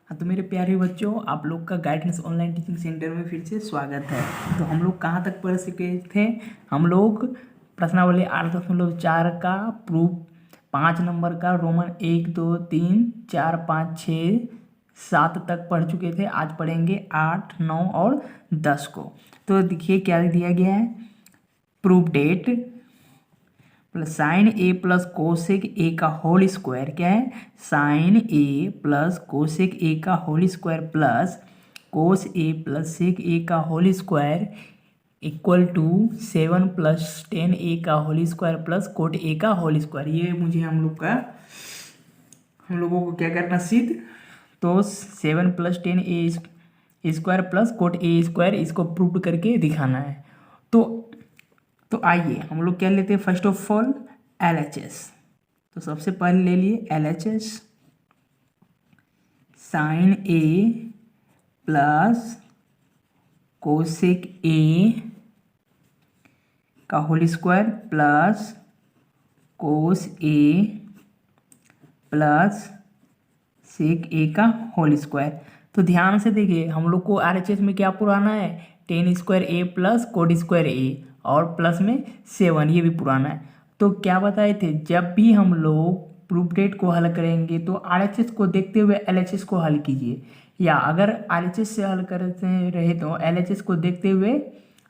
हाँ तो मेरे प्यारे बच्चों, आप लोग का गाइडेंस ऑनलाइन टीचिंग सेंटर में फिर से स्वागत है। तो हम लोग कहाँ तक पढ़ सके थे? हम लोग प्रश्नावली 8.4 का प्रूफ 5 नंबर का रोमन 1 2 3 4 5 6 7 तक पढ़ चुके थे। आज पढ़ेंगे 8 9 और 10 को। तो देखिए क्या दिया गया है। Proof that plus sine A plus cosec A का होल स्क्वायर क्या है? Sine A plus cosec A का whole square plus cos A plus sec A का whole square equal to 7 plus 10 A का whole square plus cot A का whole square. ये मुझे हम लोगों को क्या करना सिद्ध। तो 7 प्लस 10 ए स्क्वायर प्लस कोट ए स्क्वायर इसको प्रूव करके दिखाना है। तो आइए हम लोग क्या लेते हैं। First of all LHS। तो सबसे पहले ले लिए LHS sine A plus cosec A का whole square plus cos A plus sec A का होल स्क्वायर। तो ध्यान से देखिए, हम लोग को RHS में क्या पुराना है? 10 स्क्वायर ए प्लस कोड स्क्वायर ए और प्लस में 7, ये भी पुराना है। तो क्या बताए थे, जब भी हम लोग प्रूफ डेट को हल करेंगे तो RHS को देखते हुए LHS को हल कीजिए, या अगर RHS से हल करते रहे तो LHS को देखते हुए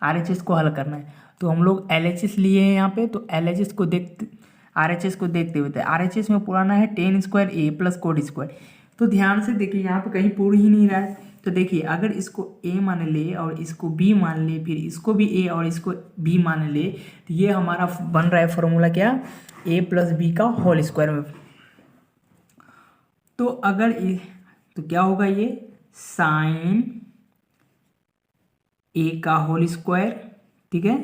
RHS को हल करना है। तो हम लोग LHS लिए हैं यहाँ पे, तो RHS को देखते हुए RHS में पुराना है 10 स्क्वायर ए प्लस कोड स्क्वायर। तो ध्यान से देखिए, यहाँ पे कहीं पूरी ही नहीं रहा है। तो देखिए, अगर इसको a मान ले और इसको b मान ले, फिर इसको भी a और इसको b मान ले, तो ये हमारा बन रहा है फॉर्मूला क्या? a प्लस बी का होल स्क्वायर में। तो अगर तो क्या होगा ये? साइन a का होल स्क्वायर, ठीक है,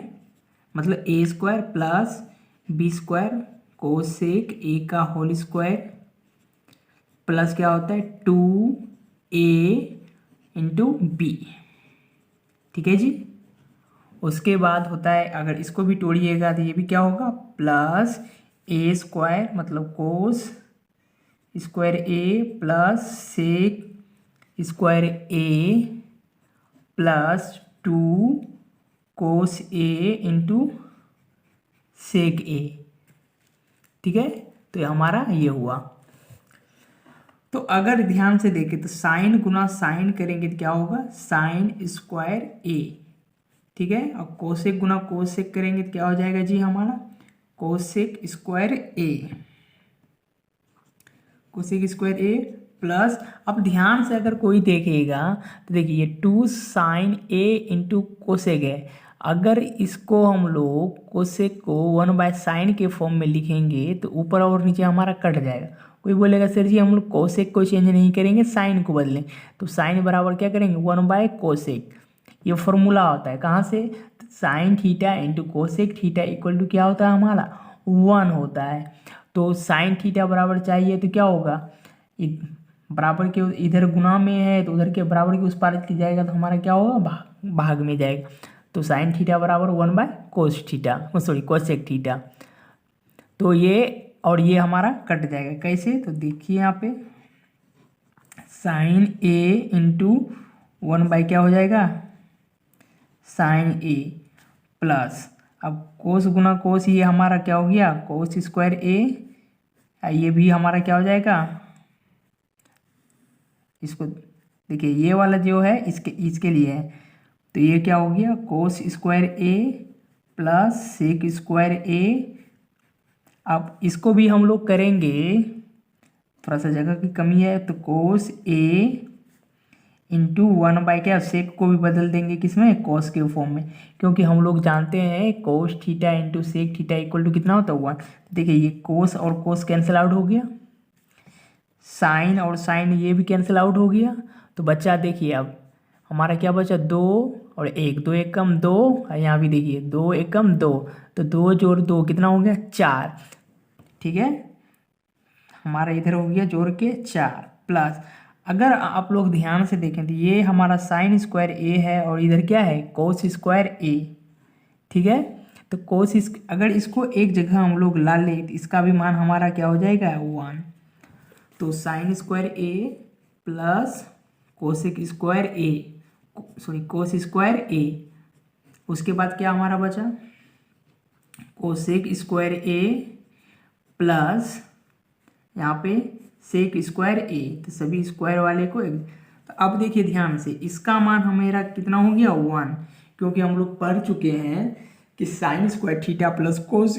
मतलब a square plus B square cosec a का होल स्क्वायर प्लस क्या होता है 2a इंटू बी, ठीक है जी। उसके बाद होता है, अगर इसको भी तोड़िएगा तो ये भी क्या होगा? प्लस ए स्क्वायर मतलब कोस स्क्वायर ए प्लस सेक स्क्वायर ए प्लस 2 कोस ए इंटू सेक ए, ठीक है। तो ये हमारा ये हुआ। तो अगर ध्यान से देखें तो साइन गुना साइन करेंगे तो क्या होगा? साइन स्क्वायर ए, ठीक है। और कोसेक गुना कोसेक करेंगे तो क्या हो जाएगा जी हमारा? कोसेक स्क्वायर ए, कोसेक स्क्वायर ए प्लस, अब ध्यान से अगर कोई देखेगा तो देखिए 2 साइन ए इंटू कोसेक है। अगर इसको हम लोग कोसेक को 1/साइन के फॉर्म में लिखेंगे तो ऊपर और नीचे हमारा कट जाएगा। कोई बोलेगा सर जी हम लोग कोसेक को चेंज नहीं करेंगे, साइन को बदलें। तो साइन बराबर क्या करेंगे? 1/कोसेक। ये फॉर्मूला होता है कहाँ से? Sine theta into cosec theta equal to क्या होता है हमारा? 1 होता है। तो साइन थीटा बराबर चाहिए तो क्या होगा? बराबर के इधर गुना में है तो उधर के बराबर के उस पार की जाएगा तो हमारा क्या होगा? भाग में जाएगा। तो साइन थीटा बराबर 1/कोस थीटा, सॉरी कोसेक थीटा। तो ये और ये हमारा कट जाएगा। कैसे? तो देखिए यहाँ पे साइन ए इंटू 1/ क्या हो जाएगा? साइन ए प्लस, अब कोस गुना कोस ये हमारा क्या हो गया? कोस स्क्वायर ए। ये भी हमारा क्या हो जाएगा? इसको देखिए, ये वाला जो है इसके लिए है, तो ये क्या हो गया? कोस स्क्वायर ए प्लस सेक स्क्वायर ए। अब इसको भी हम लोग करेंगे, थोड़ा सा जगह की कमी है, तो कोस ए इंटू 1/ क्या? सेक को भी बदल देंगे किसमें? कोस के फॉर्म में, क्योंकि हम लोग जानते हैं cos theta into sec theta equal to कितना होता है? 1। देखिए ये कोस और कोस कैंसिल आउट हो गया, साइन और साइन ये भी कैंसिल आउट हो गया। तो बच्चा देखिए अब हमारा क्या बचा? 2 और 1, 2 एकम 2, और यहाँ भी देखिए 2 एकम 2, तो 2 जोड़ 2 कितना हो गया? 4, ठीक है। हमारा इधर हो गया जोड़ के 4 प्लस, अगर आप लोग ध्यान से देखें तो ये हमारा साइन स्क्वायर ए है और इधर क्या है? कोस स्क्वायर ए, ठीक है। तो अगर इसको एक जगह हम लोग ला ले तो इसका भी मान हमारा क्या हो जाएगा? 1। तो साइन स्क्वायर ए प्लस कोसेक स्क्वायर ए, सॉरी कोस स्क्वायर ए। उसके बाद क्या हमारा बचा, कोसेक स्क्वायर ए प्लस यहाँ पे सेक स्क्वायर ए। तो सभी स्क्वायर वाले को तो अब देखिए ध्यान से, इसका मान हमारा कितना हो गया 1, क्योंकि हम लोग पढ़ चुके हैं कि sine square theta plus cos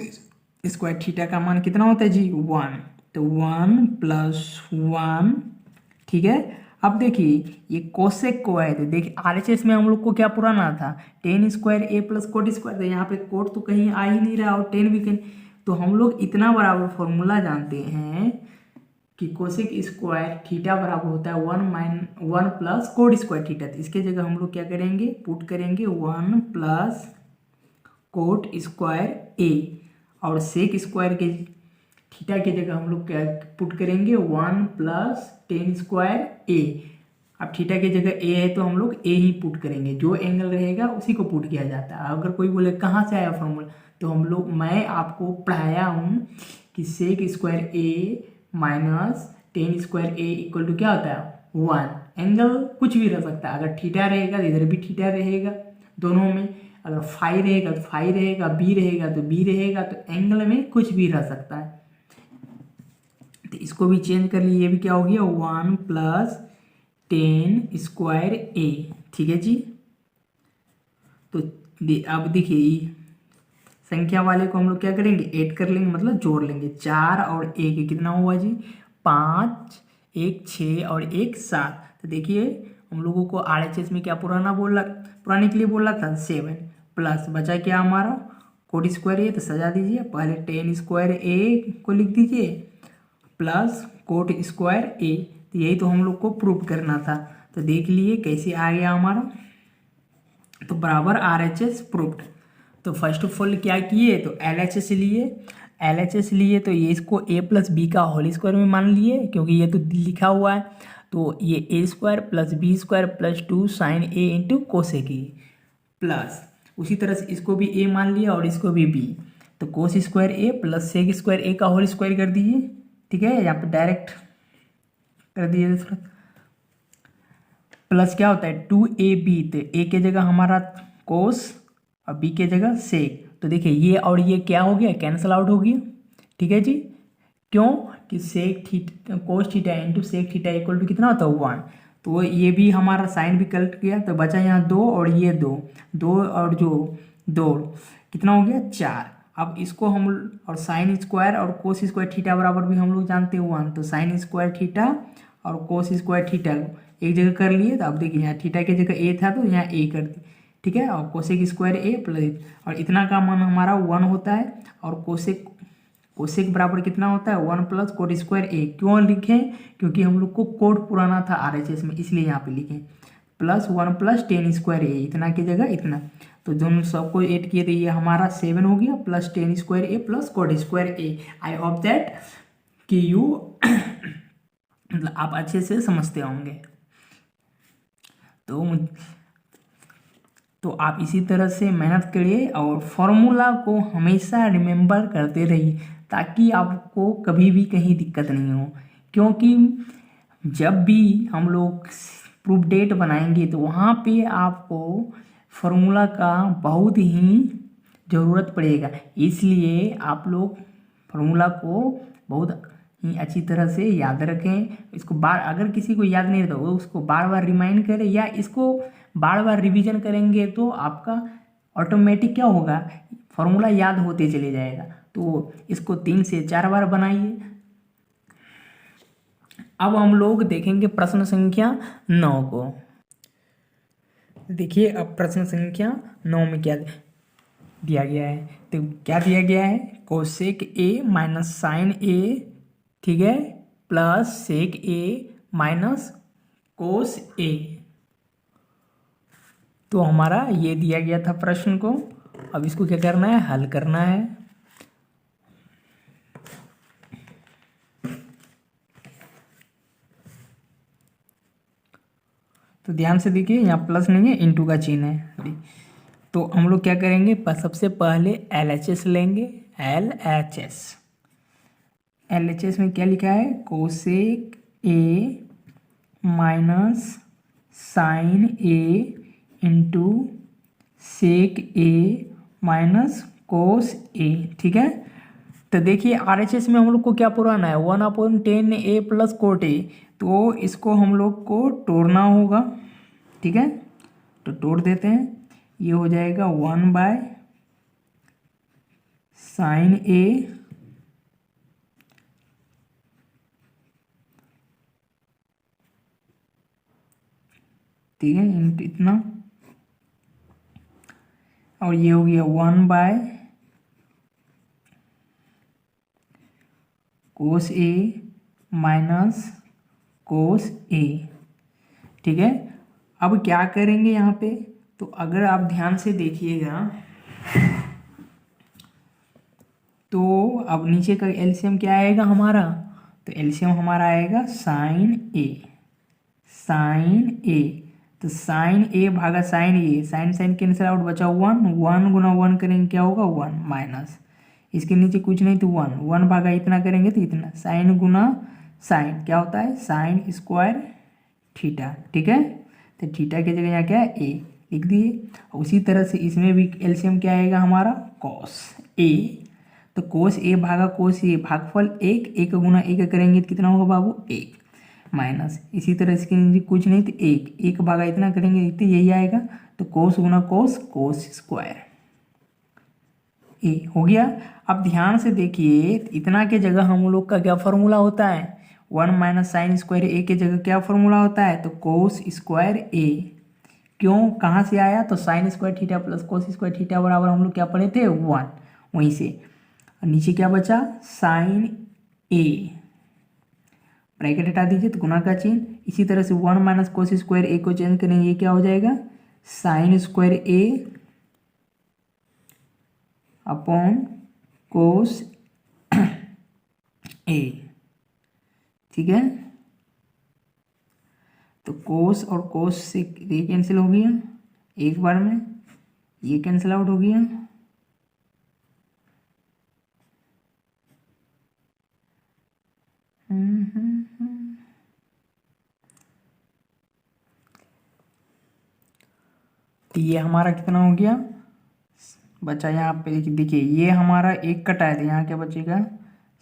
square theta का मान कितना होता है जी 1। तो 1 प्लस 1, ठीक है। अब देखिए ये कोसेक को है, तो देखिए आरएचएस में हम लोग को क्या पुराना था, टेन स्क्वायर ए प्लस कोट स्क्वायर। तो यहाँ पे कोट तो कहीं आ ही नहीं रहा और टेन भी कहीं, तो हम लोग इतना बराबर फॉर्मूला जानते हैं कि कोसेक स्क्वायर थीटा बराबर होता है 1 प्लस कोट स्क्वायर थीटा। तो इसके जगह हम लोग क्या करेंगे, पुट करेंगे 1 प्लस कोट स्क्वायर ए, और सेक स्क्वायर के थीटा की जगह हम लोग क्या पुट करेंगे 1 प्लस टेन स्क्वायर ए। अब थीटा की जगह ए है तो हम लोग ए ही पुट करेंगे, जो एंगल रहेगा उसी को पुट किया जाता है। अगर कोई बोले कहाँ से आया फॉर्मूला, तो हम लोग, मैं आपको पढ़ाया हूँ कि sec square A minus tan square A equal to क्या होता है 1। एंगल कुछ भी रह सकता है, अगर थीटा रहेगा तो इधर भी थीटा रहेगा दोनों में, अगर फाई रहेगा तो फाई रहेगा, बी रहेगा तो बी रहेगा, तो एंगल में कुछ भी रह सकता है। तो इसको भी चेंज कर लिए, ये भी क्या हो गया 1 प्लस टेन स्क्वायर ए, ठीक है जी। तो अब देखिए संख्या वाले को हम लोग क्या करेंगे, ऐड कर लेंगे, मतलब जोड़ लेंगे। 4 और 1 कितना हुआ जी 5, 1 6 और 1 7। तो देखिए हम लोगों को आरएचएस में क्या पुराने के लिए बोला था 7, प्लस बचा क्या हमारा कोट स्क्वायर ए। तो सजा दीजिए, पहले टेन स्क्वायर ए को लिख दीजिए प्लस कोट स्क्वायर ए। तो यही तो हम लोग को प्रूव करना था। तो देख लिए कैसे आ गया हमारा, तो बराबर आरएचएस प्रूव्ड। तो फर्स्ट ऑफ ऑल क्या किए, तो एलएचएस लिए तो ये इसको ए प्लस बी का होल स्क्वायर में मान लिए, क्योंकि ये तो लिखा हुआ है। तो ये A square plus B square plus 2 sine A into cosec A, plus उसी तरह से इसको भी ए मान लिया और इसको भी बी। तो कोस स्क्वायर ए प्लस सेक स्क्वायर ए का होल स्क्वायर कर दीजिए, ठीक है। यहाँ पे डायरेक्ट कर दिए, प्लस क्या होता है 2ab। तो ए के जगह हमारा कोस और बी के जगह सेक। तो देखिए ये और ये क्या हो गया, कैंसल आउट हो गया, ठीक है जी। क्यों कि sec theta cos theta into sec theta equal to कितना होता है 1। तो ये भी हमारा साइन भी कलेक्ट किया, तो बचा यहाँ 2 और ये 2 और जो 2 कितना हो गया 4। अब इसको हम, और साइन स्क्वायर और कोस स्क्वायर थीटा बराबर भी हम लोग जानते हैं 1। तो साइन स्क्वायर थीटा और कोस स्क्वायर थीटा एक जगह कर लिए। तो अब देखिए यहाँ थीटा की जगह ए था तो यहाँ ए कर दी, ठीक है। और कोसेक स्क्वायर ए प्लस, और इतना का मान हमारा 1 होता है। और कोसेक बराबर कितना होता है 1 प्लस कोट स्क्वायर ए। क्यों लिखें, क्योंकि हम लोग को कोड पुराना था आरएचएस में, इसलिए यहाँ पे लिखें प्लस 1 प्लस टेन स्क्वायर ए, इतना की जगह इतना। तो दोनों सबको ऐड किए तो ये हमारा 7 हो गया plus tan square A plus cot square A. I hope that कि यू मतलब आप अच्छे से समझते होंगे। तो आप इसी तरह से मेहनत करिए और फॉर्मूला को हमेशा रिमेंबर करते रहिए, ताकि आपको कभी भी कहीं दिक्कत नहीं हो। क्योंकि जब भी हम लोग प्रूफ डेट बनाएंगे तो वहाँ पे आपको फॉर्मूला का बहुत ही ज़रूरत पड़ेगा। इसलिए आप लोग फॉर्मूला को बहुत ही अच्छी तरह से याद रखें। इसको अगर किसी को याद नहीं रहता वो उसको बार बार रिमाइंड करें, या इसको बार बार रिवीजन करेंगे तो आपका ऑटोमेटिक क्या होगा, फॉर्मूला याद होते चले जाएगा। तो इसको 3 से 4 बार बनाइए। अब हम लोग देखेंगे प्रश्न संख्या 9 को। देखिए अब प्रश्न संख्या 9 में क्या दिया गया है, तो क्या दिया गया है, कोसेक ए माइनस साइन ए, ठीक है, plus sec A minus cos ए। तो हमारा ये दिया गया था प्रश्न को। अब इसको क्या करना है, हल करना है। तो ध्यान से देखिए, यहाँ प्लस नहीं है, इनटू का चिन्ह है। तो हम लोग क्या करेंगे, सबसे पहले एलएचएस लेंगे। एलएचएस में क्या लिखा है, cosec A minus sine A into sec A minus cos A. ठीक है, तो देखिए RHS में हम लोग को क्या पुराना है 1/10 A प्लस कोट ए, तो इसको हम लोग को तोड़ना होगा। ठीक है, तो तोड़ देते हैं। ये हो जाएगा 1/sin ए ठीक है इतना, और ये हो गया 1/cos A minus cos A. ठीक है, अब क्या करेंगे यहाँ पे, तो अगर आप ध्यान से देखिएगा तो अब नीचे का एलसीएम क्या आएगा हमारा, तो एलसीएम हमारा आएगा साइन ए। तो साइन ए भागा साइन ए, साइन कैंसिल आउट, बचा 1 गुना 1 करेंगे क्या होगा 1 माइनस, इसके नीचे कुछ नहीं तो 1 भागा इतना करेंगे तो इतना, साइन गुना साइन क्या होता है साइन स्क्वायर थीटा। ठीक है, तो थीटा की जगह यहाँ क्या है ए लिख दिए। उसी तरह से इसमें भी एलसीएम क्या आएगा हमारा कॉस ए, तो कोस ए भागा कोस ए, भागफल 1 गुना 1 करेंगे तो कितना होगा बाबू 1 माइनस, इसी तरह इसके नीचे कुछ नहीं तो 1 भागा इतना करेंगे तो यही आएगा, तो कोस गुना कोस कोस स्क्वायर ए हो गया। अब ध्यान से देखिए, इतना के जगह हम लोग का क्या फॉर्मूला होता है 1 माइनस साइन स्क्वायर ए के जगह क्या फॉर्मूला होता है, तो कोस स्क्वायर ए। क्यों, कहाँ से आया, तो sine square theta plus cos square theta बराबर हम लोग क्या पढ़े थे 1, वहीं से। और नीचे क्या बचा साइन ए, ब्रैकेट हटा दीजिए तो गुना का चिन्ह। इसी तरह से 1 माइनस कोस स्क्वायर ए को चेंज करेंगे, ये क्या हो जाएगा sine square A upon cos A. ठीक है, तो कोस और कोस से ये कैंसिल हो गया एक बार में, ये कैंसिल आउट हो गया, तो ये हमारा कितना हो गया बचा यहाँ पे, देखिए ये हमारा एक कटा है तो यहाँ क्या बचेगा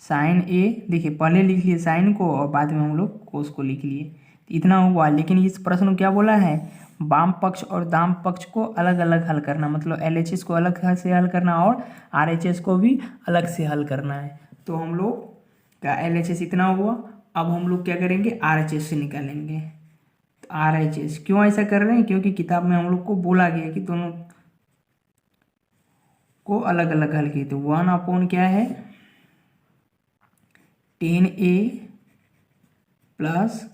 साइन ए। देखिए पहले लिख लिए साइन को और बाद में हम लोग कोस को लिख लिए, तो इतना हुआ। लेकिन इस प्रश्न में क्या बोला है, वाम पक्ष और दाम पक्ष को अलग अलग हल करना, मतलब LHS को अलग से हल करना और RHS को भी अलग से हल करना है। तो हम लोग का LHS इतना हुआ, अब हम लोग क्या करेंगे RHS से निकालेंगे। तो RHS क्यों ऐसा कर रहे हैं, क्योंकि किताब में हम लोग को बोला गया कि दोनों को अलग अलग हल किए। तो 1 क्या है 10A प्लस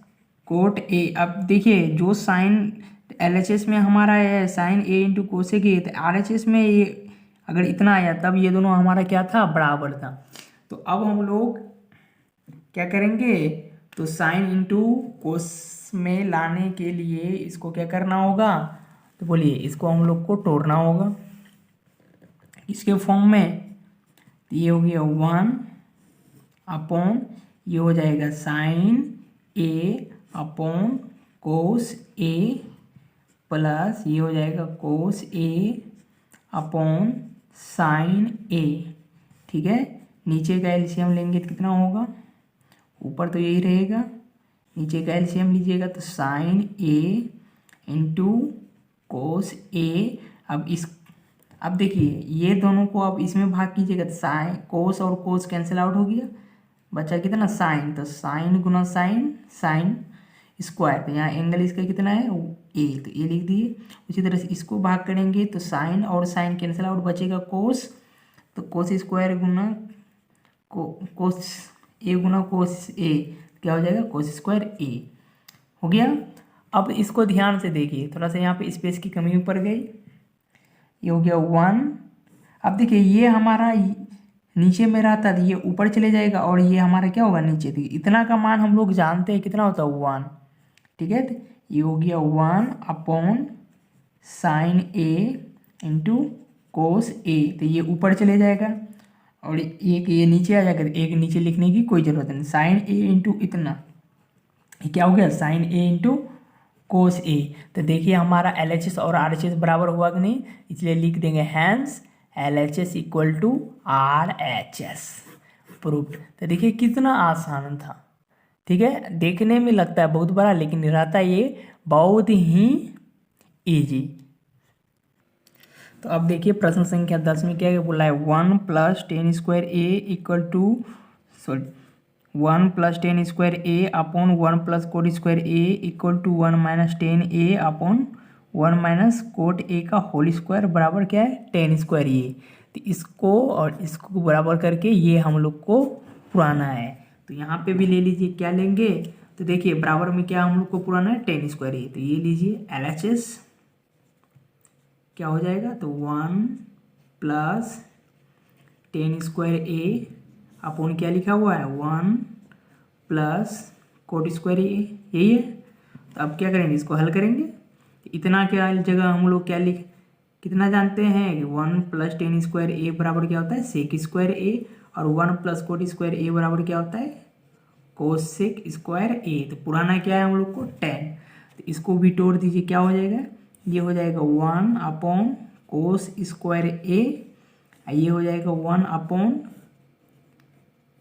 कोट ए। अब देखिए जो साइन LHS में हमारा है sine A into cosec A, तो RHS में ये अगर इतना आया तब ये दोनों हमारा क्या था बराबर था। तो अब हम लोग क्या करेंगे, तो साइन इंटू कोस में लाने के लिए इसको क्या करना होगा, तो बोलिए इसको हम लोग को तोड़ना होगा इसके फॉर्म में। तो ये हो गया 1 ये हो जाएगा sign A upon cos A plus ये हो जाएगा कोस ए अपॉन साइन ए। ठीक है, नीचे का एलसीएम लेंगे तो कितना होगा, ऊपर तो यही रहेगा, नीचे का एलसीएम लीजिएगा तो साइन ए इंटू कोस ए। अब देखिए ये दोनों को अब इसमें भाग कीजिएगा तो साइन कोस और कोस कैंसिल आउट हो गया, बचा कितना साइन, तो साइन गुना साइन साइन स्क्वायर, तो यहाँ एंगल इसका कितना है ए, तो ए लिख दिए। उसी तरह से इसको भाग करेंगे तो साइन और साइन कैंसिल आउट, बचेगा कोस, तो कोस स्क्वायर गुना कोस ए गुना कोस ए क्या हो जाएगा कोस स्क्वायर ए हो गया। अब इसको ध्यान से देखिए, थोड़ा सा यहाँ पे स्पेस की कमी पड़ गई, ये हो गया 1। अब देखिए ये हमारा नीचे में रहता है ये ऊपर चले जाएगा और ये हमारा क्या होगा नीचे, देखिए इतना का मान हम लोग जानते हैं कितना होता है 1। ठीक है, तो ये हो गया 1 साइन ए इंटू कोस ए, तो ये ऊपर चले जाएगा और एक ये नीचे आ जाएगा, एक नीचे लिखने की कोई ज़रूरत नहीं, साइन ए इंटू इतना ये क्या हो गया, साइन ए इंटू कोस ए। तो देखिए हमारा एल एच एस और आर एच एस बराबर हुआ कि नहीं, इसलिए लिख देंगे hence L H S equal to R H S, proved. तो देखिए कितना आसान था, ठीक है, देखने में लगता है बहुत बड़ा लेकिन रहता ये बहुत ही इजी। तो अब देखिए प्रश्न संख्या 10 में क्या बोला है, 1 plus tan square A equal to, sorry 1 plus tan square A upon 1 plus cot square A equal to 1 minus tan A upon 1 minus cot A का होल स्क्वायर बराबर क्या है, टेन स्क्वायर ए। तो इसको और इसको बराबर करके ये हम लोग को पुराना है, तो यहाँ पे भी ले लीजिए, क्या लेंगे, तो देखिए बराबर में क्या हम लोग को पुराना है, टेन स्क्वायर ए। तो ये लीजिए एल एच एस क्या हो जाएगा, तो 1 plus tan square A upon क्या लिखा हुआ है, 1 प्लस कोट स्क्वायर ए, यही है। तो अब क्या करेंगे, इसको हल करेंगे। इतना क्या जगह हम लोग क्या लिख, कितना जानते हैं कि 1 प्लस टेन स्क्वायर ए बराबर क्या होता है, सेक स्क्वायर ए, और 1 प्लस कोट स्क्वायर ए बराबर क्या होता है, कोसेक स्क्वायर ए। तो पुराना क्या है हम लोग को, 10। तो इसको भी तोड़ दीजिए, क्या हो जाएगा, ये हो जाएगा 1 अपॉन कोस स्क्वायर ए, ये हो जाएगा 1 अपॉन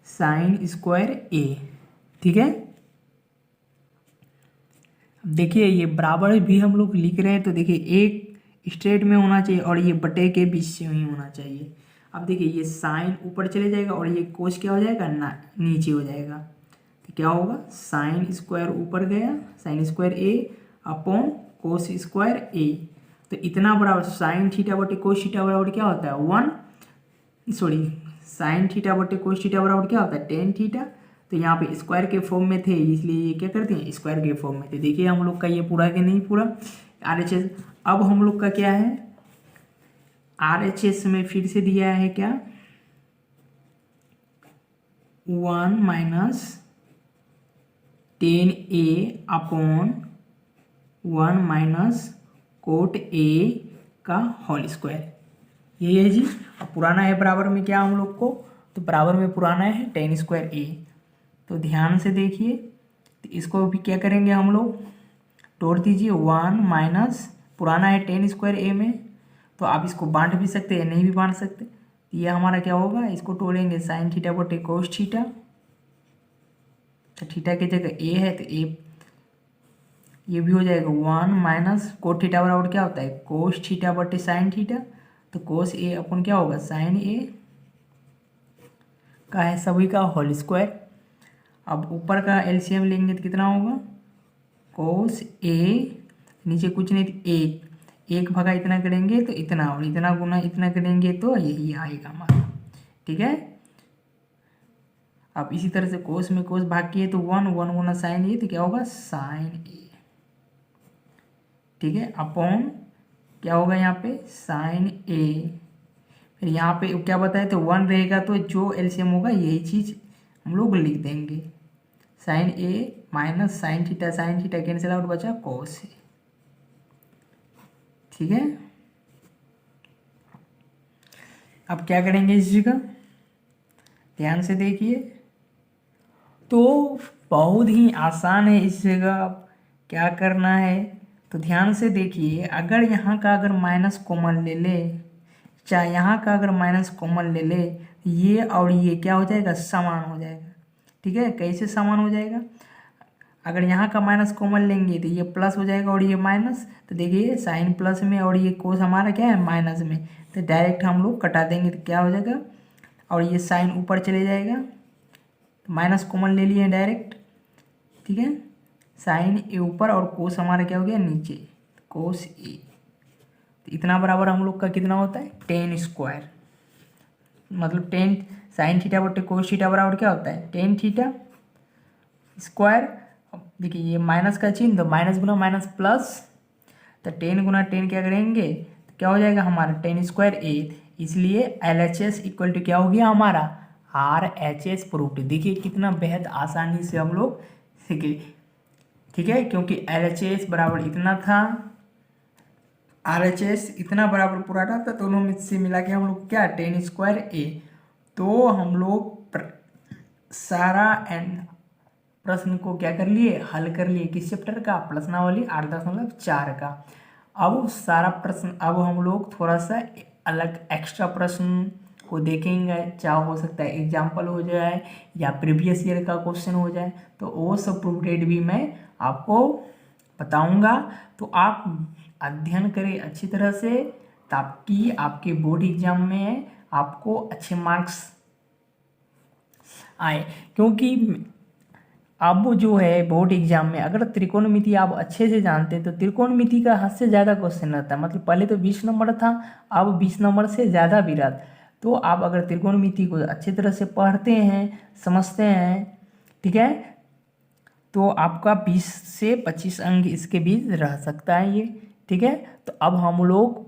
साइन स्क्वायर ए, ठीक है। देखिए ये बराबर भी हम लोग लिख रहे हैं, तो देखिए एक स्ट्रेट में होना चाहिए और ये बटे के बीच से ही होना चाहिए। अब देखिए ये साइन ऊपर चले जाएगा और ये कोस क्या हो जाएगा ना, नीचे हो जाएगा। तो क्या होगा, साइन स्क्वायर ऊपर गया, sine square A upon cos square ए। तो इतना बराबर साइन थीटा बटे कोस थीटा बराबर क्या होता है, 1, सॉरी साइन थीटा बटे कोस थीटा बराबर क्या होता है, टेन थीटा। तो यहाँ पे स्क्वायर के फॉर्म में थे, इसलिए ये क्या करते हैं, स्क्वायर के फॉर्म में थे। देखिए हम लोग का ये पूरा कि नहीं पूरा आर एच एस। अब हम लोग का क्या है, आर एच एस में फिर से दिया है क्या, 1 minus tan A upon 1 minus cot A का होल स्क्वायर, यही है जी। अब पुराना है बराबर में क्या हम लोग को, तो बराबर में पुराना है टेन स्क्वायर ए। तो ध्यान से देखिए, तो इसको भी क्या करेंगे हम लोग, तोड़ दीजिए, 1 माइनस पुराना है टेन स्क्वायर ए में, तो आप इसको बांट भी सकते हैं, नहीं भी बांट सकते। तो ये हमारा क्या होगा, इसको तोड़ेंगे साइन थीटा बटे कोस थीटा, तो थीटा की जगह ए है तो ए, ये भी हो जाएगा 1 माइनस कोस थीटा बराबर क्या होता है, कोस थीटा बटे साइन थीटा। तो कोस ए अपन क्या होगा, साइन ए का है सभी का होल स्क्वायर। अब ऊपर का एलसीएम लेंगे तो कितना होगा, कोस ए, नीचे कुछ नहीं, एक भागा इतना करेंगे तो इतना, और इतना गुना इतना करेंगे तो यही आएगा हमारा, ठीक है। अब इसी तरह से कोस में कोस भाग किए तो 1 गुना साइन ए, तो क्या होगा, साइन ए, ठीक है, अपॉन क्या होगा यहाँ पे, साइन ए। फिर यहाँ पे क्या बताए, तो 1 रहेगा तो जो एलसीएम होगा यही चीज़ हम लोग लिख देंगे, sine A minus sine theta cancel out, बचा कोस ए, ठीक है। अब क्या करेंगे इस जगह, ध्यान से देखिए, तो बहुत ही आसान है इस जगह क्या करना है। तो ध्यान से देखिए, अगर यहाँ का अगर माइनस कॉमन ले ले, चाहे यहाँ का अगर माइनस कॉमन ले ले, ये और ये क्या हो जाएगा, समान हो जाएगा, ठीक है। कैसे समान हो जाएगा, अगर यहाँ का माइनस कॉमन लेंगे तो ये प्लस हो जाएगा और ये माइनस। तो देखिए साइन प्लस में और ये कोस हमारा क्या है, माइनस में, तो डायरेक्ट हम लोग कटा देंगे तो क्या हो जाएगा, और ये साइन ऊपर चले जाएगा, तो माइनस कॉमन ले लिए डायरेक्ट, ठीक है। साइन ए ऊपर और कोस हमारा क्या हो गया नीचे, कोस ए। तो इतना बराबर हम लोग का कितना होता है, टेन स्क्वायर, मतलब टेन साइन थीटा बटे कोस थीटा बराबर क्या होता है, टेन थीटा स्क्वायर। देखिए ये माइनस का चिन्ह, तो माइनस गुना माइनस प्लस, तो 10 गुना 10 क्या करेंगे, तो क्या हो जाएगा हमारा टेन स्क्वायर ए। इसलिए L H S equal to क्या हो गया हमारा, आर एच एस प्रूफ्ड। देखिए कितना बेहद आसानी से हम लोग सीखे, ठीक है, क्योंकि एल एच एस बराबर इतना था, आर एच एस इतना बराबर पुराना था, दोनों में से मिला के हम लोग क्या, टेन स्क्वायर ए। तो हम लोग सारा एंड प्रश्न को क्या कर लिए, हल कर लिए। किस चैप्टर का, प्रश्नावली 8.4 का। अब सारा प्रश्न, अब हम लोग थोड़ा सा अलग एक्स्ट्रा प्रश्न को देखेंगे, चाहे हो सकता है एग्जाम्पल हो जाए या प्रीवियस ईयर का क्वेश्चन हो जाए, तो वो सब प्रूडेड भी मैं आपको बताऊंगा। तो आप अध्ययन करें अच्छी तरह से, ताकि आपके बोर्ड एग्जाम में आपको अच्छे मार्क्स आए। क्योंकि अब जो है बोर्ड एग्जाम में अगर त्रिकोणमिति आप अच्छे से जानते हैं तो त्रिकोणमिति का हद से ज़्यादा क्वेश्चन रहता है। मतलब पहले तो 20 नंबर था, अब 20 नंबर से ज़्यादा भी रहता। तो आप अगर त्रिकोणमिति को अच्छी तरह से पढ़ते हैं, समझते हैं, ठीक है, तो आपका 20 से 25 अंक इसके बीच रह सकता है ये, ठीक है। तो अब हम लोग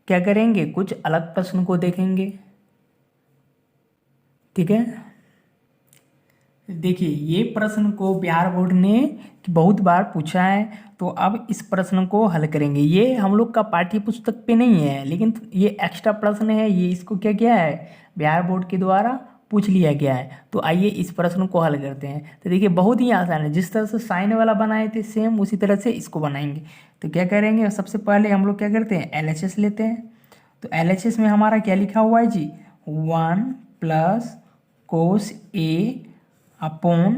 क्या करेंगे, कुछ अलग प्रश्न को देखेंगे, ठीक है। देखिए ये प्रश्न को बिहार बोर्ड ने बहुत बार पूछा है, तो अब इस प्रश्न को हल करेंगे। ये हम लोग का पाठ्य पुस्तक पे नहीं है, लेकिन ये एक्स्ट्रा प्रश्न है, ये इसको क्या किया है, बिहार बोर्ड के द्वारा पूछ लिया गया है। तो आइए इस प्रश्न को हल करते हैं। तो देखिए बहुत ही आसान है, जिस तरह से साइन वाला बनाए थे सेम उसी तरह से इसको बनाएंगे। तो क्या करेंगे, सबसे पहले हम लोग क्या करते हैं, LHS लेते हैं। तो LHS में हमारा क्या लिखा हुआ है जी, 1 प्लस कोस ए अपॉन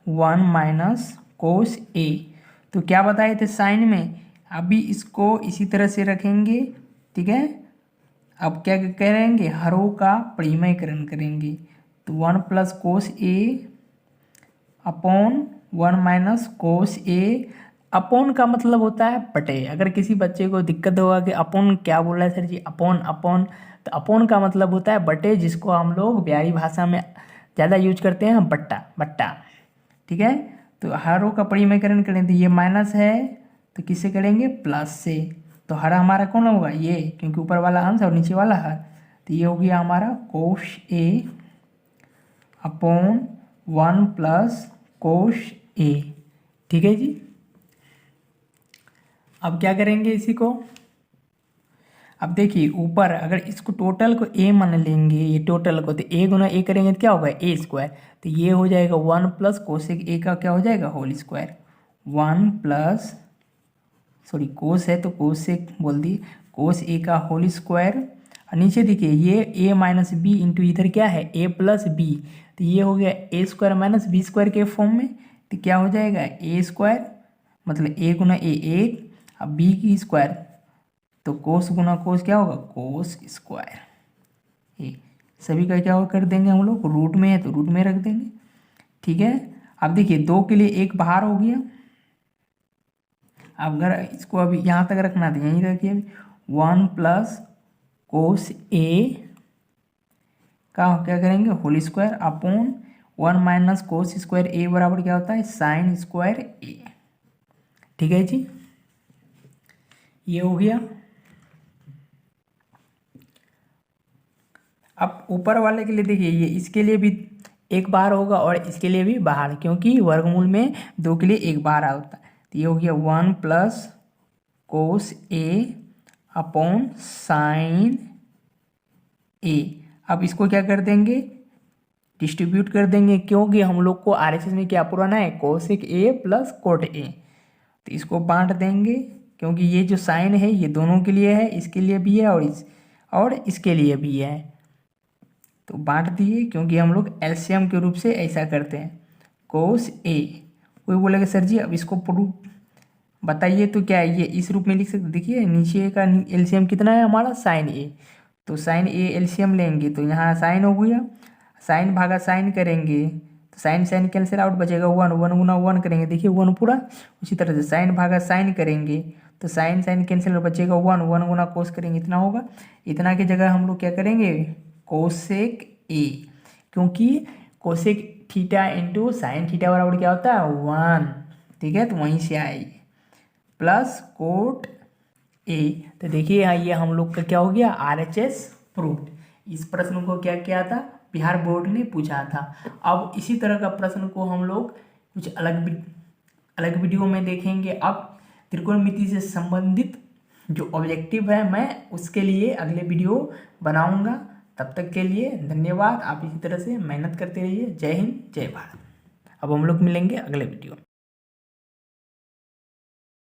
1 माइनस कोस ए। तो क्या बताए थे साइन में, अभी इसको इसी तरह से रखेंगे, ठीक है। अब क्या करेंगे, हरों का परिमयकरण करेंगे। तो 1 प्लस कोस ए अपॉन 1 माइनस कोस ए। अपॉन का मतलब होता है बटे। अगर किसी बच्चे को दिक्कत होगा कि अपॉन क्या बोल रहा है सर जी, अपॉन अपॉन, तो अपॉन का मतलब होता है बटे, जिसको हम लोग बिहारी भाषा में ज़्यादा यूज करते हैं बट्टा, बट्टा, ठीक है। तो हरों का परिमयकरण करें तो ये माइनस है, तो किससे करेंगे, प्लस से। तो हरा हमारा कौन होगा, ये, क्योंकि ऊपर वाला अंश और नीचे वाला हर। तो ये हो गया हमारा कोश ए अपॉन 1 प्लस कोश ए, ठीक है जी। अब क्या करेंगे इसी को, अब देखिए ऊपर अगर इसको टोटल को ए मान लेंगे, ये टोटल को, तो ए गुना ए करेंगे तो क्या होगा, ए स्क्वायर। तो ये हो जाएगा 1 प्लस कोसेक ए का क्या हो जाएगा, होल स्क्वायर। 1 प्लस, सॉरी कोस है तो कोसेक बोल दिए, कोस ए का होल स्क्वायर। और नीचे देखिए ये ए माइनस बी इंटू इधर क्या है, ए प्लस बी। तो ये हो गया ए स्क्वायर माइनस बी स्क्वायर के फॉर्म में। तो क्या हो जाएगा, ए स्क्वायर मतलब ए गुना ए एक, अब बी की स्क्वायर, तो कोस गुना कोस क्या होगा, कोस स्क्वायर। ये सभी का क्या कर देंगे हम लोग, रूट में है तो रूट में रख देंगे, ठीक है। अब देखिए 2 के लिए 1 बाहर हो गया। अब अगर इसको अभी यहाँ तक रखना है तो यहीं रखिए, 1 प्लस कोस ए का क्या करेंगे, whole square upon 1 minus cos square A बराबर क्या होता है, साइन स्क्वायर ए, ठीक है जी। ये हो गया। अब ऊपर वाले के लिए देखिए, ये इसके लिए भी 1 बार होगा और इसके लिए भी बाहर, क्योंकि वर्गमूल में 2 के लिए 1 बार आता है। तो ये हो गया 1 प्लस कोस ए अपॉन साइन ए। अब इसको क्या कर देंगे, डिस्ट्रीब्यूट कर देंगे, क्योंकि हम लोग को RHS में क्या पुराना है, कोसेक ए प्लस कोट ए। तो इसको बांट देंगे, क्योंकि ये जो साइन है ये दोनों के लिए है, इसके लिए भी है और इसके लिए भी है। तो बांट दिए, क्योंकि हम लोग एलसीएम के रूप से ऐसा करते हैं, कोस ए। कोई बोलेगा सर जी अब इसको प्रूफ बताइए, तो क्या है, ये इस रूप में लिख सकते। देखिए नीचे का एलसीएम कितना है हमारा, साइन ए। तो साइन ए एलसीएम लेंगे तो यहाँ साइन हो गया, साइन भागा साइन करेंगे तो साइन साइन कैंसिल आउट, बचेगा 1, 1 गुना 1 करेंगे, देखिए 1 पूरा। उसी तरह से साइन भागा साइन करेंगे तो साइन साइन कैंसिल बचेगा 1, 1 गुना कोस करेंगे, इतना होगा। इतना की जगह हम लोग क्या करेंगे, कोसेक ए, क्योंकि cosec theta into sine theta बराबर क्या होता है, 1, ठीक है। तो वहीं से आएगी प्लस कोट ए। तो देखिए यहाँ ये हम लोग का क्या हो गया, RHS प्रूव्ड। इस प्रश्न को क्या किया था, बिहार बोर्ड ने पूछा था। अब इसी तरह का प्रश्न को हम लोग कुछ अलग वीडियो में देखेंगे। अब त्रिकोणमिति से संबंधित जो ऑब्जेक्टिव है मैं उसके लिए अगले वीडियो बनाऊंगा। तब तक के लिए धन्यवाद। आप इसी तरह से मेहनत करते रहिए। जय हिंद, जय भारत। अब हम लोग मिलेंगे अगले वीडियो में।